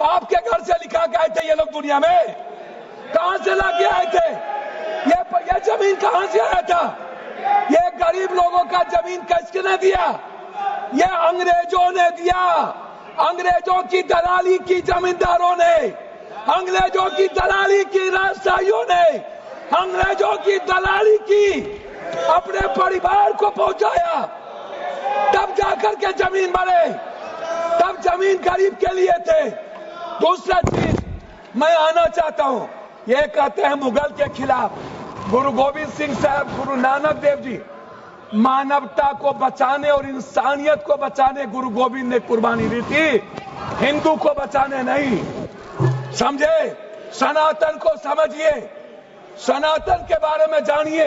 बाप के घर से लिखा के आए थे ये लोग दुनिया में? कहां से लाके आए थे? ये जमीन कहां से आया था? ये गरीब लोगों का जमीन किसने दिया? ये अंग्रेजों ने दिया। अंग्रेजों की दलाली की जमींदारों ने, अंग्रेजों की दलाली की राजशाहियों ने, अंग्रेजों की दलाली की अपने परिवार को पहुंचाया, तब जाकर के जमीन बने, तब जमीन गरीब के लिए थे। दूसरा चीज मैं आना चाहता हूं, ये कहते हैं मुगल के खिलाफ। गुरु गोविंद सिंह साहब, गुरु नानक देव जी मानवता को बचाने और इंसानियत को बचाने गुरु गोविंद ने कुर्बानी दी थी, हिंदू को बचाने नहीं। समझे? सनातन को समझिए, सनातन के बारे में जानिए।